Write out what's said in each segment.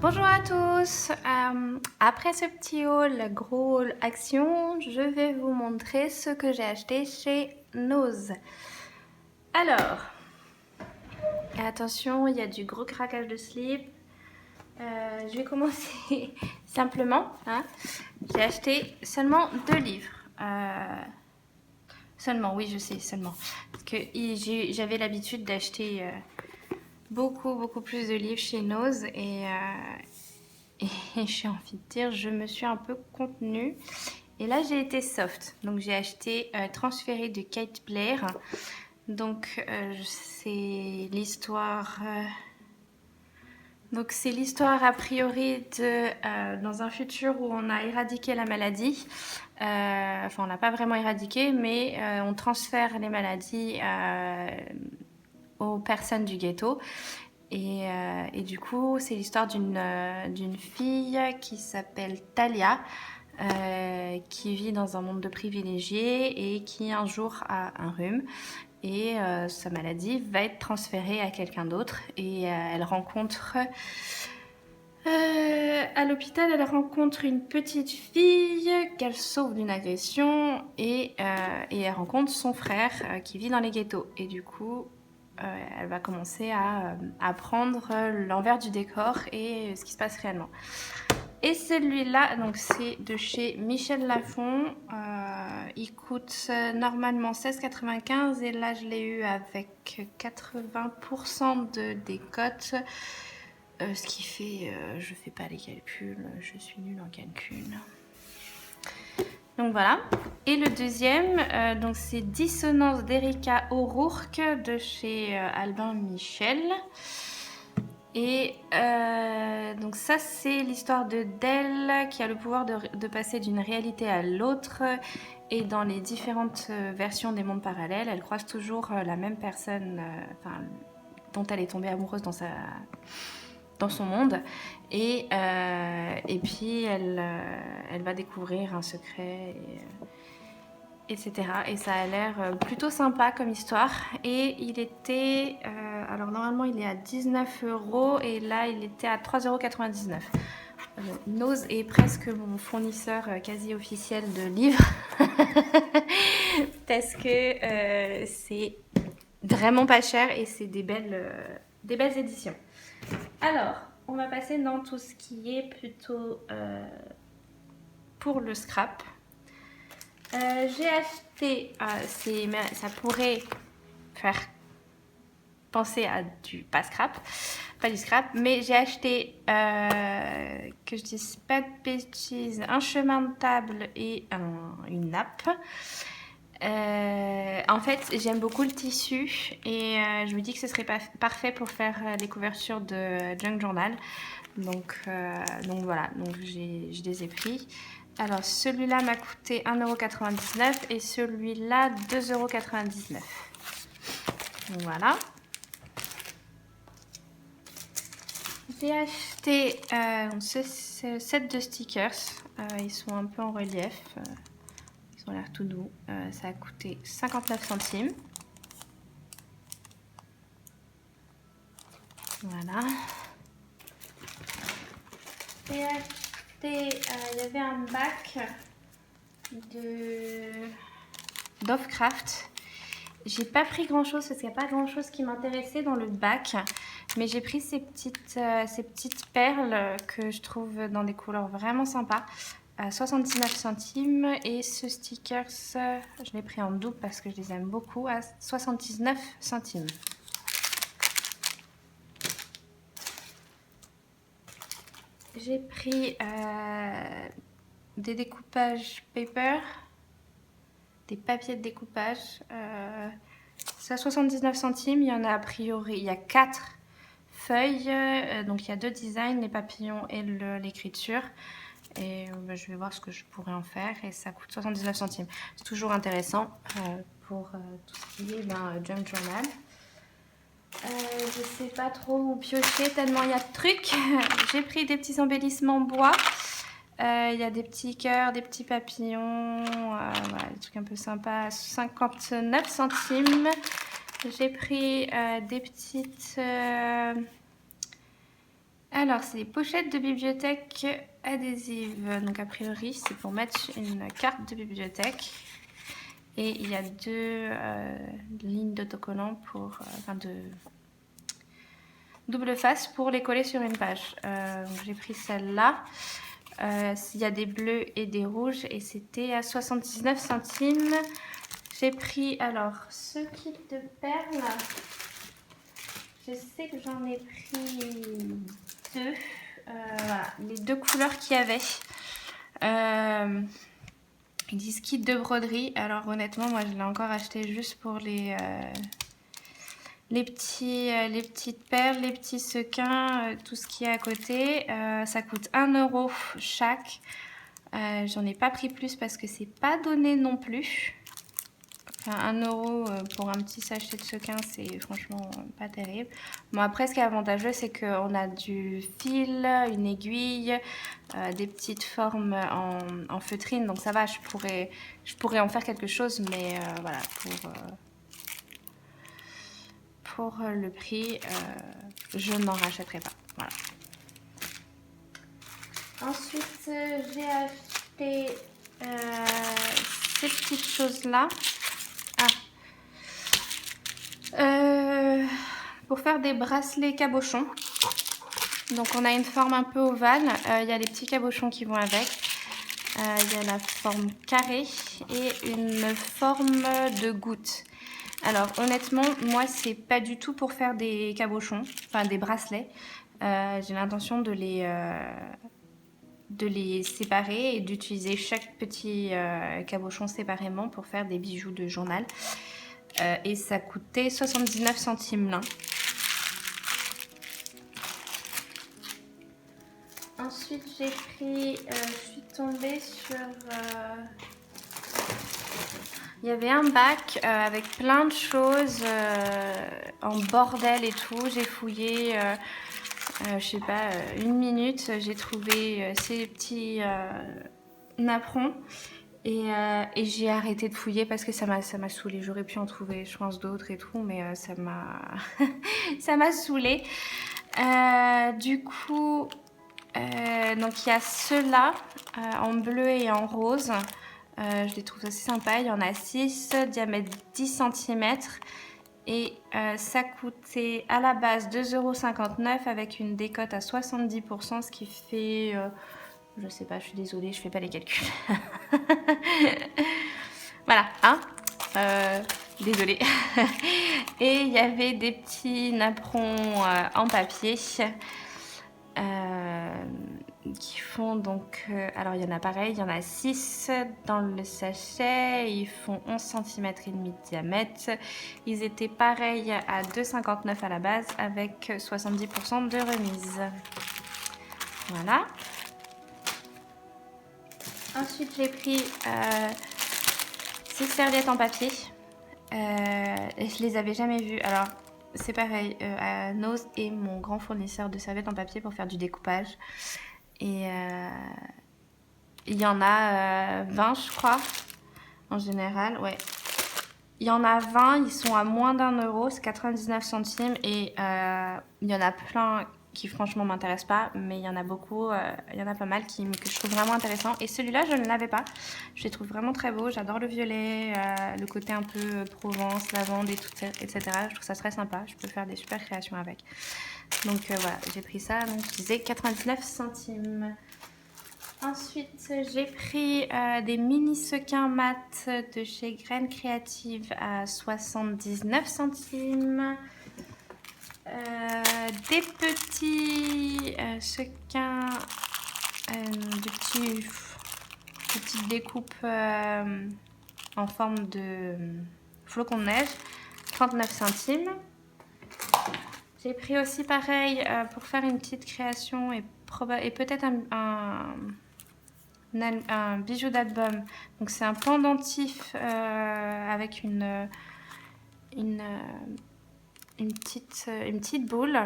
Bonjour à tous, après ce petit haul, gros haul action, je vais vous montrer ce que j'ai acheté chez Nose. Alors, attention, il y a du gros craquage de slip. Je vais commencer simplement. J'ai acheté seulement 2 livres. Seulement, oui je sais, seulement. Parce que j'avais l'habitude d'acheter beaucoup plus de livres chez Nose et j'ai envie de dire, je me suis un peu contenue. Et là, j'ai été soft. Donc, j'ai acheté Transféré de Kate Blair. Donc, c'est l'histoire... Donc, c'est l'histoire a priori de dans un futur où on a éradiqué la maladie. Enfin, on l'a pas vraiment éradiqué, mais on transfère les maladies aux personnes du ghetto. Et du coup, c'est l'histoire d'une fille qui s'appelle Talia, qui vit dans un monde de privilégiés et qui un jour a un rhume. Et sa maladie va être transférée à quelqu'un d'autre. Et elle rencontre... à l'hôpital, elle rencontre une petite fille qu'elle sauve d'une agression. Et elle rencontre son frère qui vit dans les ghettos. Et du coup... elle va commencer à apprendre l'envers du décor et ce qui se passe réellement. Et celui-là, donc c'est de chez Michel Lafon. Il coûte normalement 16,95 et là je l'ai eu avec 80% de décote. Ce qui fait, je fais pas les calculs, je suis nulle en calcul. Donc voilà. Et le deuxième, donc c'est Dissonance d'Erika O'Rourke de chez Albin Michel. Et donc ça c'est l'histoire de Dell qui a le pouvoir de passer d'une réalité à l'autre. Et dans les différentes versions des mondes parallèles, elle croise toujours la même personne dont elle est tombée amoureuse dans son monde. Et puis elle va découvrir un secret, etc. Et ça a l'air plutôt sympa comme histoire. Et il était... alors normalement il est à 19 € et là il était à 3,99 €. Nose est presque mon fournisseur quasi officiel de livres. Parce que c'est vraiment pas cher et c'est des belles éditions. Alors, on va passer dans tout ce qui est plutôt pour le scrap. J'ai acheté, ça pourrait faire penser à du pas du scrap, mais j'ai acheté, que je dise pas de bêtises, un chemin de table et une nappe. En fait, j'aime beaucoup le tissu et je me dis que ce serait parfait pour faire les couvertures de Junk Journal. Donc voilà, donc je les ai pris. Alors celui-là m'a coûté 1,99 € et celui-là 2,99 €. Donc voilà. J'ai acheté ce set de stickers. Ils sont un peu en relief. Ils ont l'air tout doux. Ça a coûté 59 centimes. Voilà. J'ai acheté, il y avait un bac d'Offcraft. J'ai pas pris grand chose parce qu'il n'y a pas grand chose qui m'intéressait dans le bac. Mais j'ai pris ces petites perles que je trouve dans des couleurs vraiment sympas. À 79 centimes. Et ce stickers, je l'ai pris en double parce que je les aime beaucoup, à 79 centimes. J'ai pris des découpages paper, des papiers de découpage. C'est à 79 centimes. Il y en a a priori, il y a 4 feuilles. Donc il y a 2 designs, les papillons et l'écriture. Et je vais voir ce que je pourrais en faire. Et ça coûte 79 centimes. C'est toujours intéressant pour tout ce qui est Junk Journal. Je sais pas trop où piocher tellement il y a de trucs. J'ai pris des petits embellissements bois. Il y a des petits cœurs, des petits papillons, voilà, des trucs un peu sympas. 59 centimes. J'ai pris des petites Alors, c'est des pochettes de bibliothèque adhésives. Donc, a priori, c'est pour mettre une carte de bibliothèque. Et il y a deux lignes d'autocollants pour... enfin, de double face pour les coller sur une page. J'ai pris celle-là. Il y a des bleus et des rouges et c'était à 79 centimes. J'ai pris alors ce kit de perles. Je sais que j'en ai pris deux. Voilà, les deux couleurs qu'il y avait. Ils disent kit de broderie. Alors honnêtement, moi je l'ai encore acheté juste pour les petites perles, les petits sequins, tout ce qui est à côté. Ça coûte 1 € chaque. J'en ai pas pris plus parce que c'est pas donné non plus. Enfin, 1 € pour un petit sachet de sequins, c'est franchement pas terrible. Bon, après, ce qui est avantageux, c'est qu'on a du fil, une aiguille, des petites formes en feutrine. Donc ça va, je pourrais en faire quelque chose, mais voilà, pour le prix, je n'en rachèterai pas. Voilà. Ensuite, j'ai acheté ces petites choses-là. Pour faire des bracelets cabochons. Donc on a une forme un peu ovale. Il y a les petits cabochons qui vont avec. Il y a la forme carrée et une forme de goutte. Alors honnêtement, moi c'est pas du tout pour faire des cabochons, enfin des bracelets. J'ai l'intention de les séparer et d'utiliser chaque petit cabochon séparément pour faire des bijoux de journal. Et ça coûtait 79 centimes l'un. Ensuite, j'ai pris, je suis tombée sur... il y avait un bac avec plein de choses en bordel et tout. J'ai fouillé, je sais pas, 1 minute. J'ai trouvé ces petits napperons. Et j'ai arrêté de fouiller parce que ça m'a saoulée. J'aurais pu en trouver, je pense, d'autres et tout, mais ça m'a ça m'a saoulée. Du coup, donc il y a ceux-là en bleu et en rose. Je les trouve assez sympas. Il y en a 6, diamètre 10 cm. Et ça coûtait à la base 2,59 € avec une décote à 70%, ce qui fait... je sais pas, je suis désolée, je fais pas les calculs. Voilà, hein, désolée. Et il y avait des petits napperons en papier qui font donc... alors il y en a pareil, il y en a 6 dans le sachet. Ils font 11 cm et demi de diamètre. Ils étaient pareils à 2,59 € à la base avec 70% de remise. Voilà. Ensuite, j'ai pris ces serviettes en papier. Je les avais jamais vues. Alors, c'est pareil. Nose est mon grand fournisseur de serviettes en papier pour faire du découpage. Et il y en a 20, je crois, en général. Ouais. Il y en a 20, ils sont à moins d'1 €, c'est 99 centimes. Et il y en a plein qui franchement m'intéressent pas, mais il y en a beaucoup, il y en a pas mal que je trouve vraiment intéressant. Et celui-là, je ne l'avais pas. Je les trouve vraiment très beaux. J'adore le violet, le côté un peu Provence, lavande et tout, etc. Je trouve ça très sympa. Je peux faire des super créations avec. Donc voilà, j'ai pris ça. Donc je disais 99 centimes. Ensuite, j'ai pris des mini sequins mat de chez Graines Créatives à 79 centimes. Des petits sequins de petites découpes en forme de flocons de neige, 39 centimes. J'ai pris aussi pareil pour faire une petite création et peut-être un bijou d'album. Donc c'est un pendentif avec une petite boule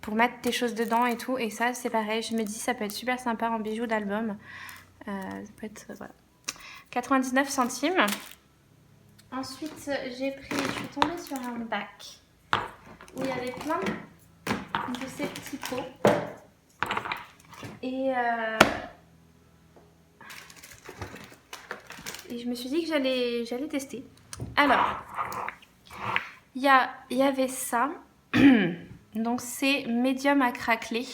pour mettre des choses dedans et tout. Et ça, c'est pareil. Je me dis, ça peut être super sympa en bijou d'album. Ça peut être, voilà. 99 centimes. Ensuite, je suis tombée sur un bac où il y avait plein de ces petits pots. Et je me suis dit que j'allais tester. Alors, il y avait ça. Donc c'est médium à craqueler.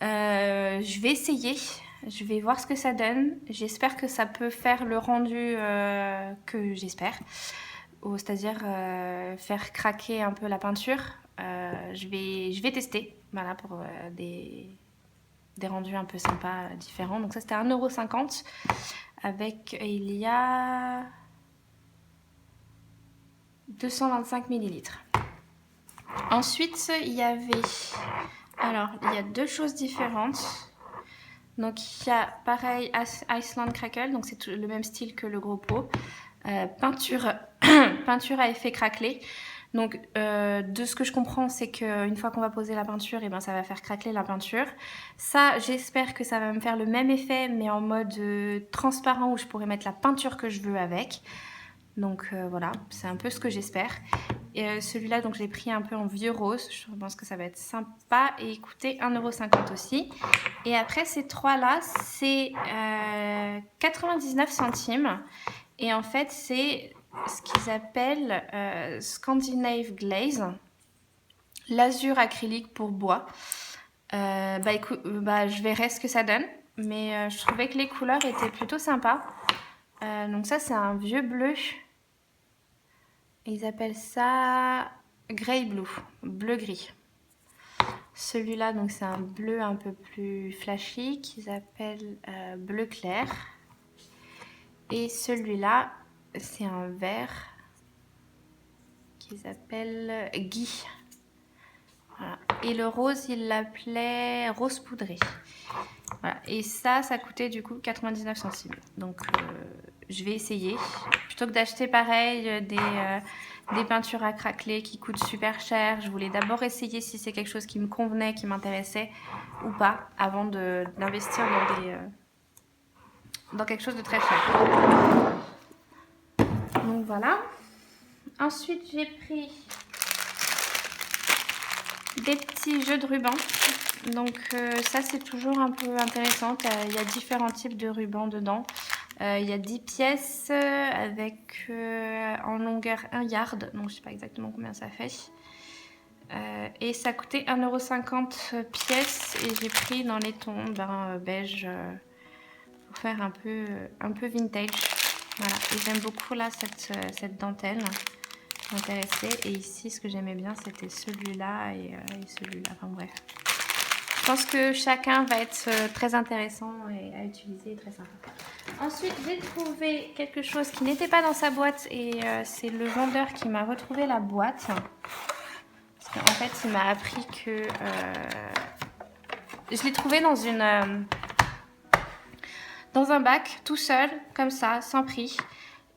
Je vais essayer. Je vais voir ce que ça donne. J'espère que ça peut faire le rendu que j'espère. C'est-à-dire faire craquer un peu la peinture. Je vais tester. Voilà, pour des rendus un peu sympas, différents. Donc ça, c'était 1,50 € avec, il y a 225 ml. Ensuite, il y avait... Alors, il y a deux choses différentes. Donc, il y a pareil Iceland Crackle, donc c'est le même style que le gros pot. Peinture à effet craquelé. Donc, de ce que je comprends, c'est qu'une fois qu'on va poser la peinture, et ben, ça va faire craqueler la peinture. Ça, j'espère que ça va me faire le même effet, mais en mode transparent, où je pourrais mettre la peinture que je veux avec. Donc voilà, c'est un peu ce que j'espère. Et celui-là, donc j'ai pris un peu en vieux rose. Je pense que ça va être sympa et il coûtait 1,50 € aussi. Et après, ces trois-là, c'est 99 centimes. Et en fait, c'est ce qu'ils appellent Scandinave Glaze, l'azur acrylique pour bois. Écoute, je verrai ce que ça donne. Mais je trouvais que les couleurs étaient plutôt sympas. Donc ça, c'est un vieux bleu. Ils appellent ça Grey Blue, bleu-gris. Celui-là, donc c'est un bleu un peu plus flashy qu'ils appellent bleu clair. Et celui-là, c'est un vert qu'ils appellent gui. Voilà. Et le rose, ils l'appelaient rose poudré. Voilà. Et ça coûtait du coup 99 centimes. Donc je vais essayer. Plutôt que d'acheter pareil des peintures à craqueler qui coûtent super cher, je voulais d'abord essayer si c'est quelque chose qui me convenait, qui m'intéressait ou pas, avant d'investir dans quelque chose de très cher. Donc voilà. Ensuite, j'ai pris des petits jeux de ruban. Donc ça, c'est toujours un peu intéressant. Il y a différents types de rubans dedans. Il y a 10 pièces avec en longueur 1 yard. Donc je sais pas exactement combien ça fait. Et ça coûtait 1,50 € pièce. Et j'ai pris dans les tons beige pour faire un peu vintage. Voilà. Et j'aime beaucoup là cette dentelle. M'intéressait. Et ici, ce que j'aimais bien, c'était celui-là et celui-là. Enfin bref. Je pense que chacun va être très intéressant et à utiliser et très sympa. Ensuite, j'ai trouvé quelque chose qui n'était pas dans sa boîte et c'est le vendeur qui m'a retrouvé la boîte. Parce qu'en fait, il m'a appris que... je l'ai trouvé dans un bac, tout seul, comme ça, sans prix.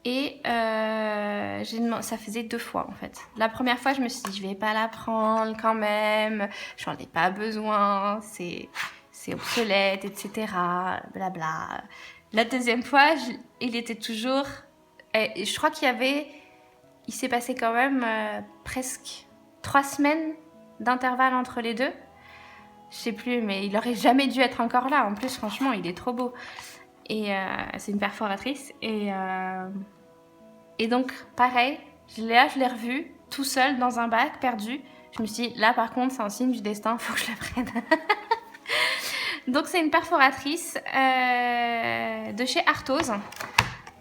Et ça faisait 2 fois en fait. La première fois, je me suis dit, je vais pas la prendre quand même, j'en ai pas besoin, c'est obsolète, etc. Blabla. La deuxième fois, il était toujours... Et je crois il s'est passé quand même presque 3 semaines d'intervalle entre les deux. Je sais plus, mais il aurait jamais dû être encore là. En plus, franchement, il est trop beau. Et c'est une perforatrice. Et donc, pareil, je l'ai revu tout seul dans un bac, perdu. Je me suis dit, là par contre, c'est un signe du destin, il faut que je le prenne. Donc, c'est une perforatrice de chez Arthos.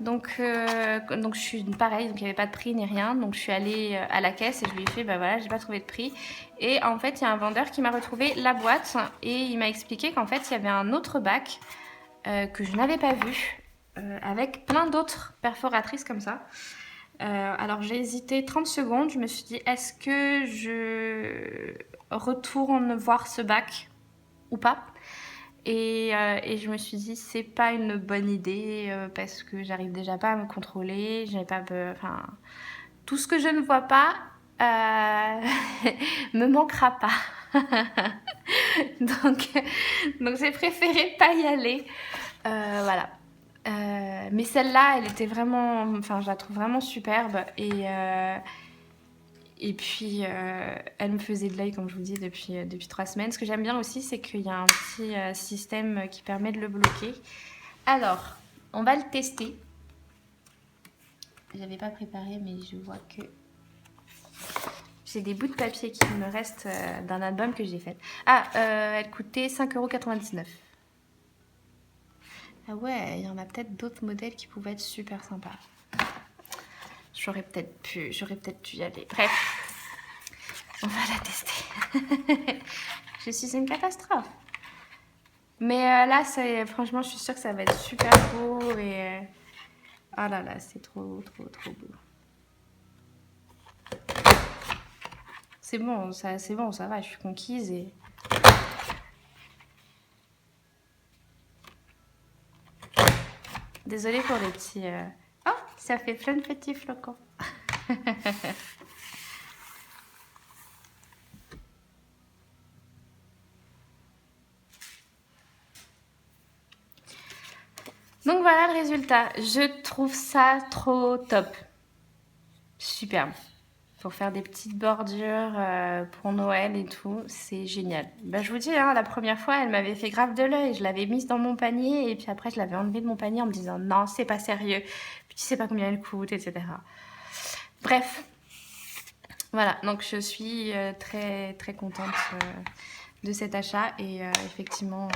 Donc je suis pareil, donc il n'y avait pas de prix ni rien. Donc, je suis allée à la caisse et je lui ai fait, voilà, j'ai pas trouvé de prix. Et en fait, il y a un vendeur qui m'a retrouvé la boîte et il m'a expliqué qu'en fait, il y avait un autre bac que je n'avais pas vu. Avec plein d'autres perforatrices comme ça. Alors j'ai hésité 30 secondes, je me suis dit est-ce que je retourne voir ce bac ou pas, et je me suis dit c'est pas une bonne idée parce que j'arrive déjà pas à me contrôler, tout ce que je ne vois pas me manquera pas. donc j'ai préféré pas y aller. Voilà. Mais celle-là, elle était vraiment... Enfin, je la trouve vraiment superbe. Et Et puis, elle me faisait de l'œil, comme je vous dis, depuis 3 semaines. Ce que j'aime bien aussi, c'est qu'il y a un petit système qui permet de le bloquer. Alors, on va le tester. Je n'avais pas préparé, mais je vois que j'ai des bouts de papier qui me restent d'un album que j'ai fait. Ah, elle coûtait 5,99 €. Ah ouais, il y en a peut-être d'autres modèles qui pouvaient être super sympas. J'aurais peut-être pu y aller. Bref, on va la tester. Je suis une catastrophe. Mais là, franchement, je suis sûre que ça va être super beau. Et ah là là, c'est trop beau. C'est bon, ça va, je suis conquise. Et... Désolée pour les petits... Oh, ça fait plein de petits flocons. Donc voilà le résultat. Je trouve ça trop top. Superbe. Pour faire des petites bordures pour Noël et tout, c'est génial. Bah, je vous dis, hein, la première fois, elle m'avait fait grave de l'œil. Je l'avais mise dans mon panier et puis après, je l'avais enlevée de mon panier en me disant non, c'est pas sérieux. Puis tu sais pas combien elle coûte, etc. Bref, voilà. Donc je suis très contente de cet achat et effectivement,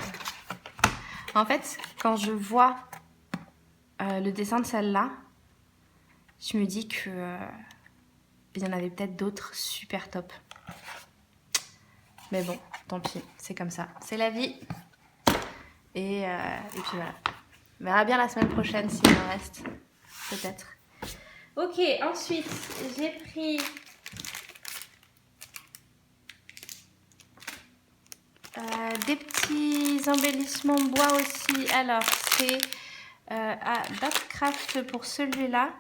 en fait, quand je vois le dessin de celle-là, je me dis que il y en avait peut-être d'autres super top. Mais bon, tant pis, c'est comme ça. C'est la vie. Et puis voilà. On verra bien la semaine prochaine s'il en reste. Peut-être. Ok, ensuite, j'ai pris des petits embellissements bois aussi. Alors, c'est à Bathcraft pour celui-là.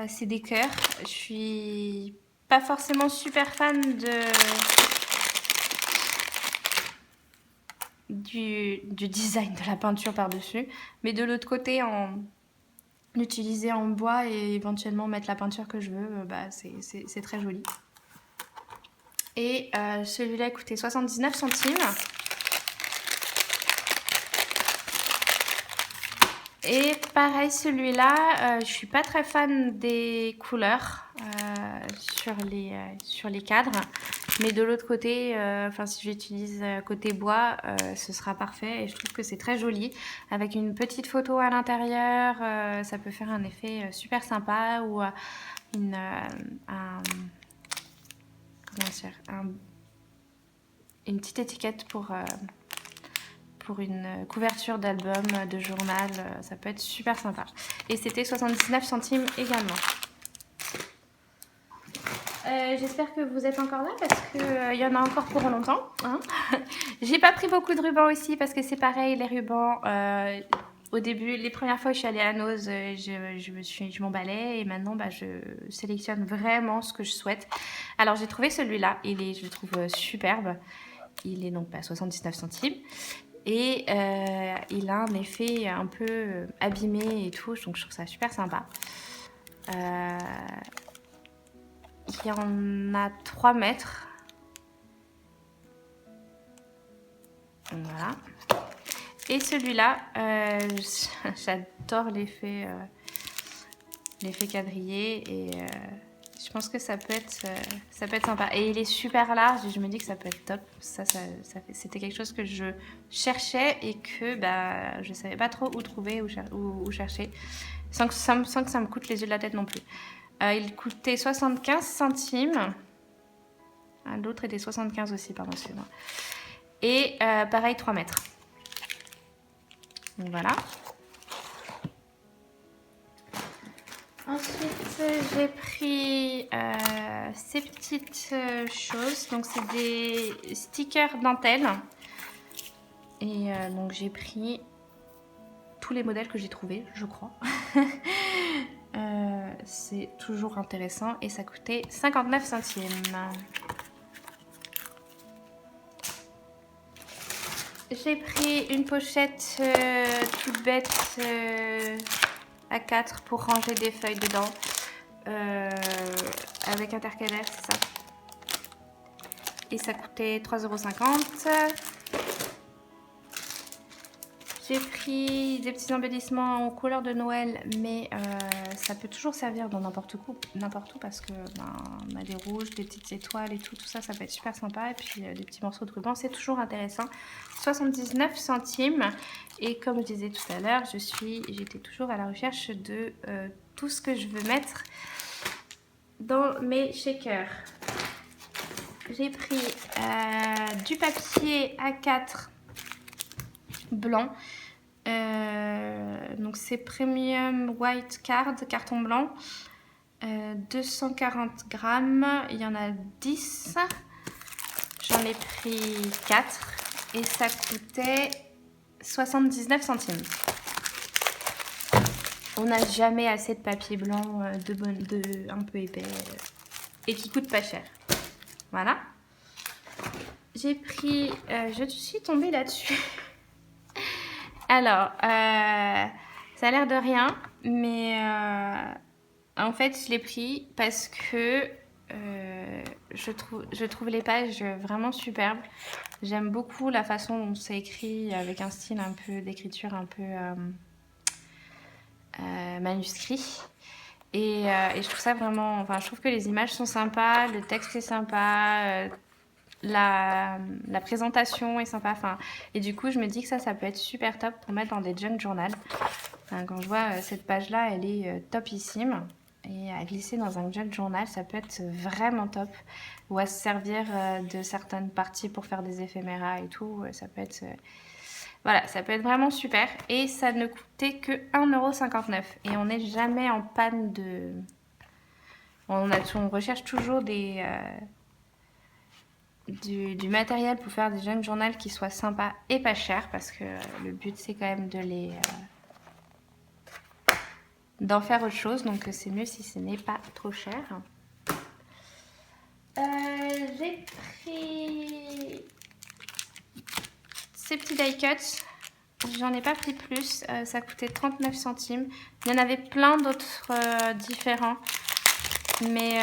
C'est des cœurs. Je suis pas forcément super fan du design de la peinture par-dessus. Mais de l'autre côté, l'utiliser en bois et éventuellement mettre la peinture que je veux, bah, c'est très joli. Et celui-là coûtait 79 centimes. Et pareil, celui-là, je suis pas très fan des couleurs sur les cadres. Mais de l'autre côté, si j'utilise côté bois, ce sera parfait. Et je trouve que c'est très joli. Avec une petite photo à l'intérieur, ça peut faire un effet super sympa. Ou une petite étiquette pour une couverture d'album, de journal, ça peut être super sympa. Et c'était 79 centimes également. J'espère que vous êtes encore là parce qu'il y en a encore pour longtemps. Hein. J'ai pas pris beaucoup de rubans aussi parce que c'est pareil, les rubans, au début, les premières fois que je suis allée à Nose, je m'emballais et maintenant je sélectionne vraiment ce que je souhaite. Alors j'ai trouvé celui-là, je le trouve superbe. Il est donc à 79 centimes. Et il a un effet un peu abîmé et tout, donc je trouve ça super sympa. Il y en a 3 mètres. Voilà. Et celui-là, j'adore l'effet quadrillé et je pense que ça peut être sympa. Et il est super large et je me dis que ça peut être top. C'était quelque chose que je cherchais et que je savais pas trop où trouver, où chercher, sans que ça me coûte les yeux de la tête non plus. Il coûtait 75 centimes. L'autre était 75 aussi, pardon, excusez-moi. Et pareil, 3 mètres. Donc voilà. Ensuite, j'ai pris ces petites choses. Donc, c'est des stickers dentelle. Et donc, j'ai pris tous les modèles que j'ai trouvés, je crois. C'est toujours intéressant. Et ça coûtait 59 centimes. J'ai pris une pochette toute bête A4 pour ranger des feuilles dedans. avec intercalaire, c'est ça. Et ça coûtait 3,50 €. J'ai pris des petits embellissements aux couleurs de Noël, mais ça peut toujours servir dans n'importe où parce que on a des rouges, des petites étoiles et tout ça, ça peut être super sympa. Et puis des petits morceaux de ruban, c'est toujours intéressant. 79 centimes. Et comme je disais tout à l'heure, j'étais toujours à la recherche de tout ce que je veux mettre dans mes shakers. J'ai pris du papier A4 blanc. Donc c'est Premium White Card, carton blanc. 240 grammes. Il y en a 10. J'en ai pris 4. Et ça coûtait 79 centimes. On n'a jamais assez de papier blanc un peu épais et qui coûte pas cher. Voilà. J'ai pris... je suis tombée là-dessus. Alors, ça a l'air de rien, mais en fait, je l'ai pris parce que je trouve les pages vraiment superbes. J'aime beaucoup la façon dont c'est écrit avec un style un peu d'écriture un peu manuscrit. Et je trouve ça vraiment... Enfin, je trouve que les images sont sympas, le texte est sympa... La présentation est sympa, enfin, et du coup je me dis que ça peut être super top pour mettre dans des junk journal. Enfin, quand je vois cette page là, elle est topissime, et à glisser dans un junk journal, ça peut être vraiment top, ou à se servir de certaines parties pour faire des éphéméras et tout, ça peut être voilà, ça peut être vraiment super. Et ça ne coûtait que 1,59 €, et on n'est jamais en panne de... on recherche toujours du matériel pour faire des junk journal qui soit sympa et pas cher, parce que le but c'est quand même d'en faire autre chose, donc c'est mieux si ce n'est pas trop cher. J'ai pris ces petits die cuts, j'en ai pas pris plus, ça coûtait 39 centimes. Il y en avait plein d'autres différents, mais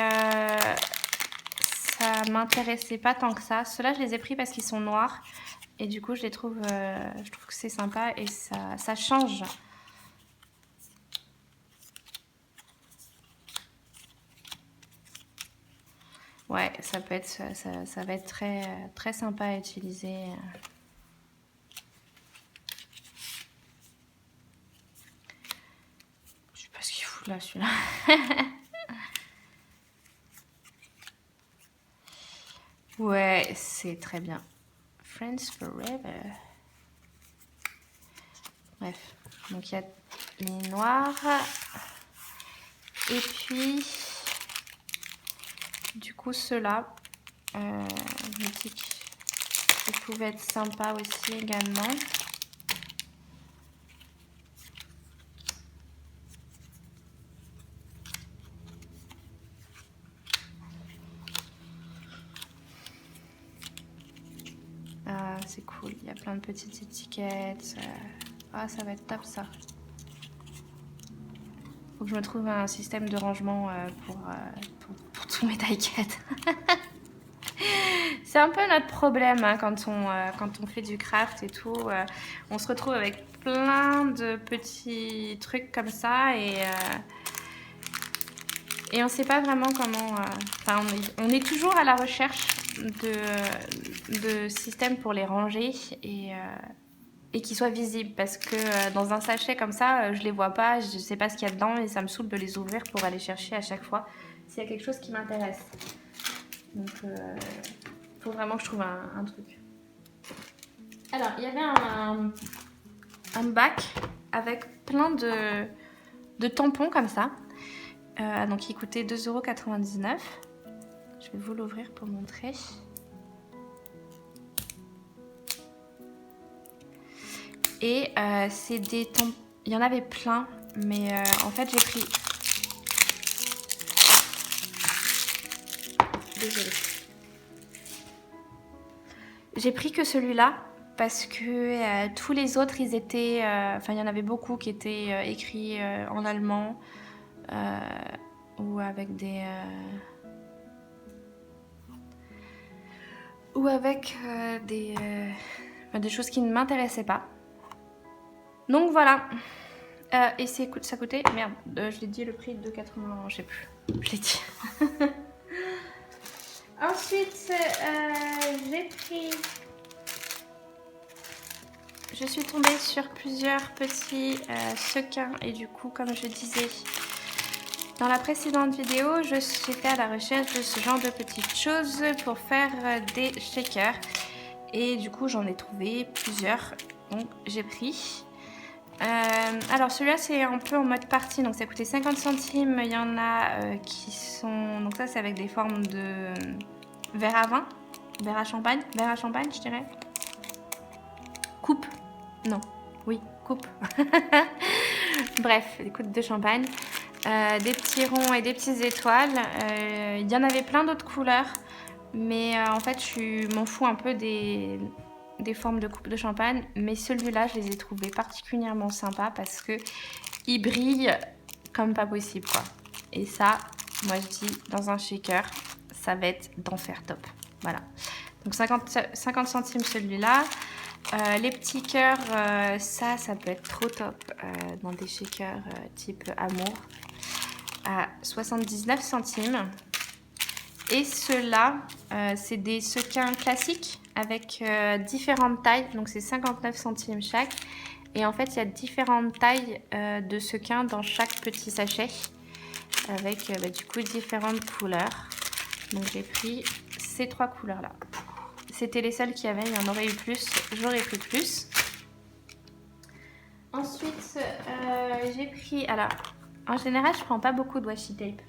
ça m'intéressait pas tant que ça. Ceux-là, je les ai pris parce qu'ils sont noirs. Et du coup, je trouve que c'est sympa et ça change. Ouais, ça va être très, très sympa à utiliser. Je sais pas ce qu'il fout là, celui-là. Ouais, c'est très bien. Friends Forever. Bref, donc il y a les noirs. Et puis, du coup, ceux-là, je me dis qu'ils pouvaient être sympas aussi également. C'est cool, il y a plein de petites étiquettes. Ah, ça va être top ça. Faut que je me trouve un système de rangement pour tous mes die-cuts. C'est un peu notre problème hein, quand on fait du craft et tout. On se retrouve avec plein de petits trucs comme ça et on ne sait pas vraiment comment... Enfin, on est toujours à la recherche de systèmes pour les ranger et qui soient visibles. Parce que dans un sachet comme ça, je les vois pas, je sais pas ce qu'il y a dedans et ça me saoule de les ouvrir pour aller chercher à chaque fois s'il y a quelque chose qui m'intéresse. Donc, faut vraiment que je trouve un truc. Alors, il y avait un bac avec plein de tampons comme ça. Donc il coûtait 2,99 €. Je vais vous l'ouvrir pour montrer. Et c'est des tampons. Il y en avait plein, mais en fait j'ai pris. Désolée. J'ai pris que celui-là parce que tous les autres ils étaient. Enfin, il y en avait beaucoup qui étaient écrits en allemand ou avec des ou avec des choses qui ne m'intéressaient pas. Donc voilà. Et ça coûtait... Merde, je l'ai dit le prix de 80, je sais plus. Je l'ai dit. Ensuite, j'ai pris... Je suis tombée sur plusieurs petits sequins et du coup, comme je disais dans la précédente vidéo, j'étais à la recherche de ce genre de petites choses pour faire des shakers. Et du coup, j'en ai trouvé plusieurs, donc j'ai pris. Alors celui-là, c'est un peu en mode partie, donc ça coûtait 50 centimes. Il y en a qui sont... Donc ça, c'est avec des formes de verre à vin, verre à champagne, je dirais. Coupe. Non, oui, coupe. Bref, des coupes de champagne. Des petits ronds et des petites étoiles. Il y en avait plein d'autres couleurs. Mais en fait, je m'en fous un peu des formes de coupes de champagne. Mais celui-là, je les ai trouvés particulièrement sympas parce qu'ils brillent comme pas possible, quoi. Et ça, moi je dis, dans un shaker, ça va être d'enfer top. Voilà. Donc 50 centimes celui-là. Les petits cœurs, ça peut être trop top dans des shakers type Amour à 79 centimes. Et ceux-là, c'est des sequins classiques avec différentes tailles. Donc c'est 59 centimes chaque. Et en fait, il y a différentes tailles de sequins dans chaque petit sachet avec du coup différentes couleurs. Donc j'ai pris ces 3 couleurs-là. C'était les seules qu'il y avait, il y en aurait eu plus, j'aurais pris plus. Ensuite, j'ai pris... Alors, en général, je prends pas beaucoup de washi tape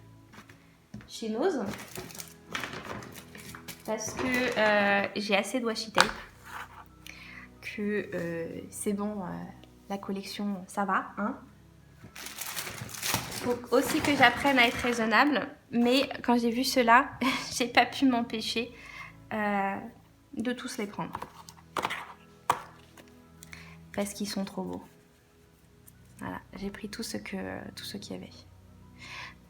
chez Nose. Parce que j'ai assez de washi tape. Que c'est bon, la collection, ça va. Hein. Faut aussi que j'apprenne à être raisonnable. Mais quand j'ai vu cela, j'ai pas pu m'empêcher de tous les prendre. Parce qu'ils sont trop beaux. Voilà, j'ai pris tout ce qu'il y avait.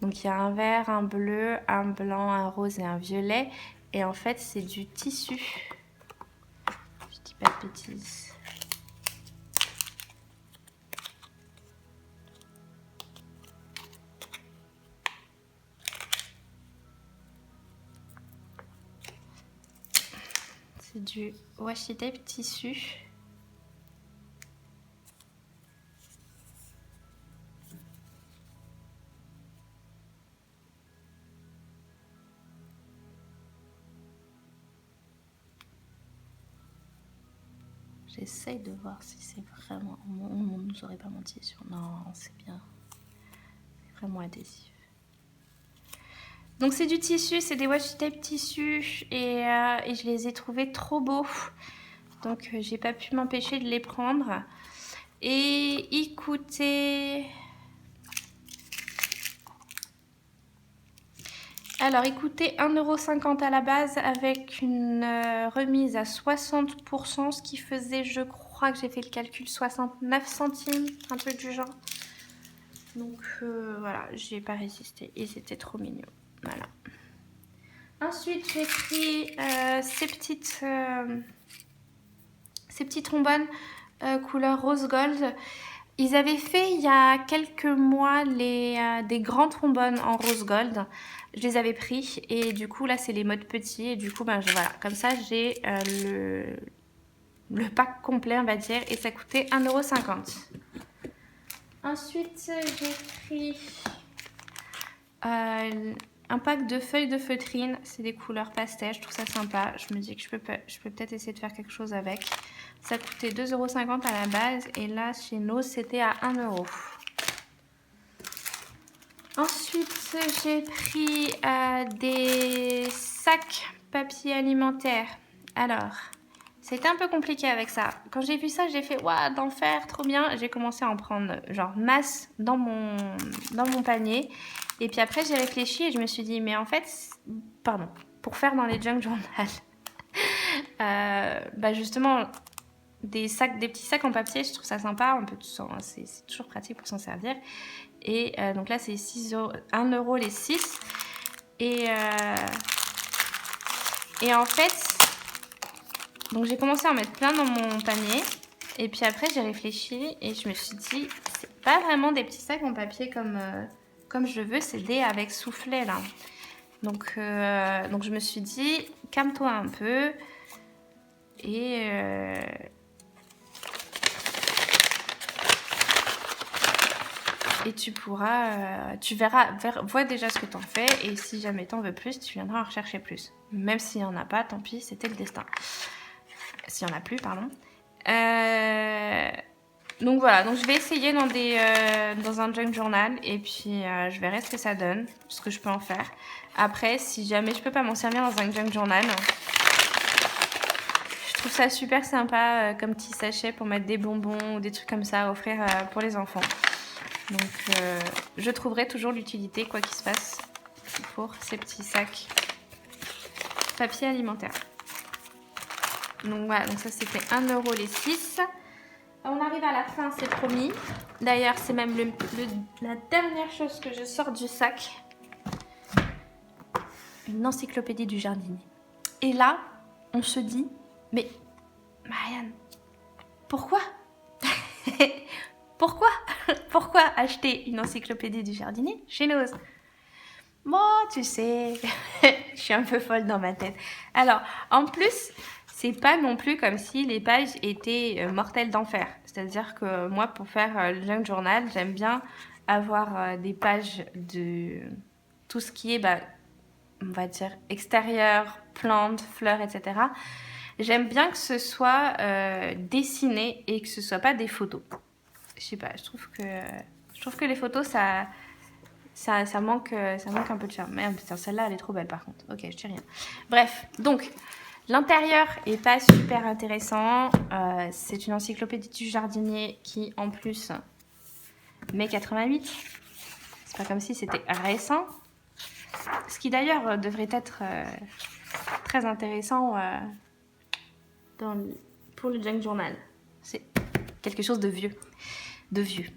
Donc il y a un vert, un bleu, un blanc, un rose et un violet. Et en fait, c'est du tissu. Je dis pas de bêtises. C'est du washi tape tissu. J'essaye de voir si c'est vraiment... On ne nous aurait pas menti sur... Non, c'est bien. C'est vraiment adhésif. Donc c'est du tissu, c'est des washi tape tissu et je les ai trouvés trop beaux. Donc j'ai pas pu m'empêcher de les prendre. Et ils coûtaient... Alors, il coûtait 1,50 € à la base avec une remise à 60%, ce qui faisait, je crois que j'ai fait le calcul, 69 centimes, un truc du genre. Donc voilà, j'ai pas résisté et c'était trop mignon. Voilà. Ensuite, j'ai pris ces petits trombones couleur rose gold. Ils avaient fait il y a quelques mois des grands trombones en rose gold. Je les avais pris et du coup là c'est les modes petits et du coup voilà, comme ça j'ai le pack complet on va dire et ça coûtait 1,50 €. Ensuite j'ai pris un pack de feuilles de feutrine, c'est des couleurs pastel, je trouve ça sympa. Je me dis que je peux peut-être essayer de faire quelque chose avec. Ça coûtait 2,50 € à la base et là chez nous c'était à 1 €. Ensuite j'ai pris des sacs papier alimentaire. Alors c'était un peu compliqué avec ça. Quand j'ai vu ça j'ai fait waouh d'enfer trop bien. J'ai commencé à en prendre genre masse dans mon panier. Et puis après j'ai réfléchi et je me suis dit mais en fait, pardon, pour faire dans les junk journal, justement des petits sacs en papier, je trouve ça sympa, c'est toujours pratique pour s'en servir. Et donc là c'est 1 € les 6. Et en fait, Donc j'ai commencé à en mettre plein dans mon panier. Et puis après j'ai réfléchi et je me suis dit, c'est pas vraiment des petits sacs en papier comme je veux, c'est des avec soufflet là. Donc je me suis dit, calme-toi un peu. Et tu pourras, tu verras, vois déjà ce que t'en fais. Et si jamais t'en veux plus, tu viendras en rechercher plus. Même s'il n'y en a pas, tant pis, c'était le destin. S'il n'y en a plus, pardon. Donc voilà, donc je vais essayer dans un junk journal. Et puis je verrai ce que ça donne, ce que je peux en faire. Après, si jamais je peux pas m'en servir dans un junk journal, je trouve ça super sympa comme petit sachet pour mettre des bonbons ou des trucs comme ça à offrir pour les enfants. Donc je trouverai toujours l'utilité, quoi qu'il se passe, pour ces petits sacs papier alimentaire. Donc voilà, donc ça c'était 1 € les 6. On arrive à la fin, c'est promis. D'ailleurs, c'est même la dernière chose que je sors du sac. Une encyclopédie du jardinier. Et là, on se dit, mais Marianne, pourquoi Pourquoi acheter une encyclopédie du jardinier chez Noz? Bon, tu sais, je suis un peu folle dans ma tête. Alors, en plus, c'est pas non plus comme si les pages étaient mortelles d'enfer. C'est-à-dire que moi, pour faire le junk journal, j'aime bien avoir des pages de tout ce qui est, on va dire, extérieur, plantes, fleurs, etc. J'aime bien que ce soit dessiné et que ce soit pas des photos. Je sais pas, je trouve que les photos, ça manque un peu de charme. Merde, putain, celle-là, elle est trop belle par contre. Ok, je dis rien. Bref, donc, l'intérieur est pas super intéressant. C'est une encyclopédie du jardinier qui, en plus, mai 88. C'est pas comme si c'était récent. Ce qui d'ailleurs devrait être très intéressant pour le junk journal. C'est quelque chose de vieux. C'est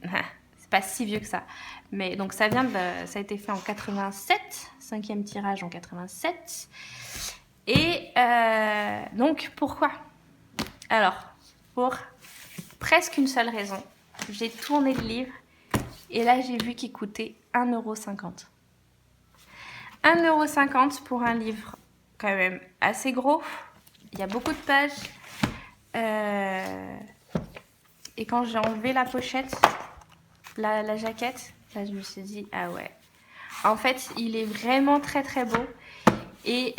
pas si vieux que ça. Mais donc ça a été fait en 87, 5e tirage en 87. Et donc pourquoi? Alors, pour presque une seule raison. J'ai tourné le livre et là j'ai vu qu'il coûtait 1,50 €. 1,50 € pour un livre quand même assez gros. Il y a beaucoup de pages. Et quand j'ai enlevé la pochette, la jaquette, là je me suis dit, ah ouais. En fait, il est vraiment très très beau. Et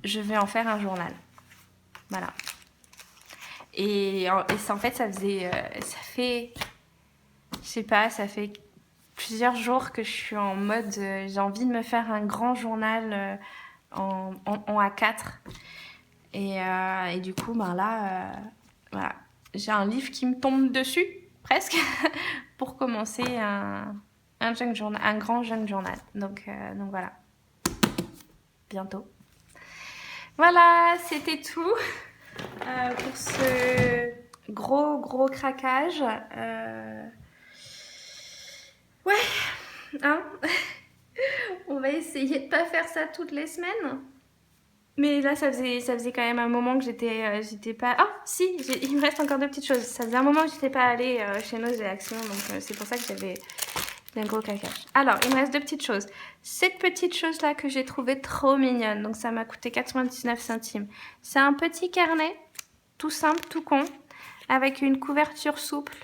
je vais en faire un journal. Voilà. Et en fait, ça fait, je sais pas, ça fait plusieurs jours que je suis en mode, j'ai envie de me faire un grand journal en A4. Et du coup, là, voilà. J'ai un livre qui me tombe dessus, presque, pour commencer un grand junk journal. Donc voilà. Bientôt. Voilà, c'était tout pour ce gros craquage. Ouais, hein. On va essayer de pas faire ça toutes les semaines. Mais là, ça faisait quand même un moment que j'étais pas... Ah, si, il me reste encore 2 petites choses. Ça faisait un moment que j'étais pas allée chez Noz et Action, donc c'est pour ça que j'avais un gros craquage. Alors, il me reste 2 petites choses. Cette petite chose-là que j'ai trouvée trop mignonne, donc ça m'a coûté 99 centimes. C'est un petit carnet, tout simple, tout con, avec une couverture souple.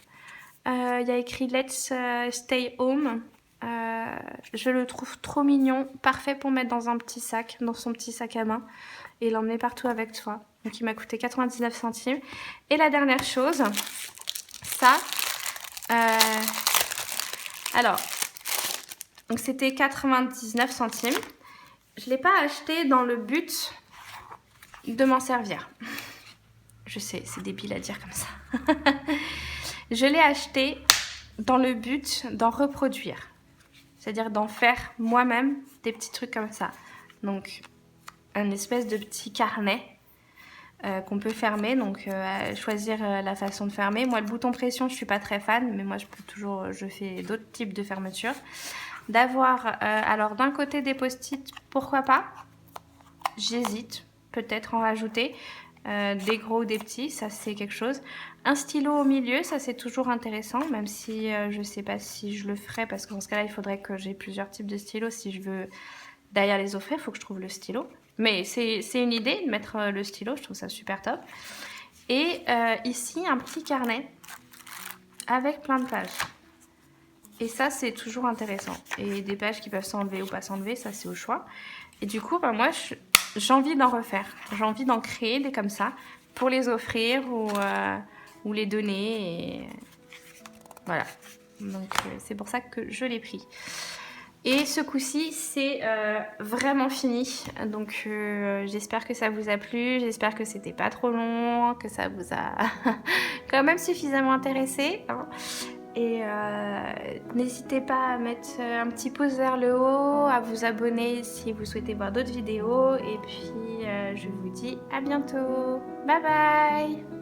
Il y a écrit « Let's stay home ». Je le trouve trop mignon, parfait pour mettre dans un petit sac, dans son petit sac à main et l'emmener partout avec toi. Donc il m'a coûté 99 centimes. Et la dernière chose, ça, alors, donc c'était 99 centimes. Je ne l'ai pas acheté dans le but de m'en servir. Je sais, c'est débile à dire comme ça. Je l'ai acheté dans le but d'en reproduire. C'est-à-dire d'en faire moi-même des petits trucs comme ça. Donc, un espèce de petit carnet qu'on peut fermer. Donc, choisir la façon de fermer. Moi, le bouton pression, je suis pas très fan. Mais moi, je fais d'autres types de fermetures. D'avoir, alors d'un côté des post-it, pourquoi pas? J'hésite. peut-être en rajouter. Des gros ou des petits, ça c'est quelque chose. Un stylo au milieu, ça c'est toujours intéressant, même si je sais pas si je le ferai, parce que dans ce cas-là, il faudrait que j'ai plusieurs types de stylos. Si je veux derrière les offrir, il faut que je trouve le stylo. Mais c'est une idée de mettre le stylo, je trouve ça super top. Et ici, un petit carnet avec plein de pages. Et ça, c'est toujours intéressant. Et des pages qui peuvent s'enlever ou pas s'enlever, ça c'est au choix. Et du coup, bah, moi, j'ai envie d'en refaire. J'ai envie d'en créer des comme ça pour les offrir ou les donner. Et voilà. Donc, c'est pour ça que je l'ai pris. Et ce coup-ci, c'est vraiment fini. Donc, j'espère que ça vous a plu. J'espère que c'était pas trop long, que ça vous a quand même suffisamment intéressé. Hein. Et n'hésitez pas à mettre un petit pouce vers le haut, à vous abonner si vous souhaitez voir d'autres vidéos. Et puis, je vous dis à bientôt. Bye bye!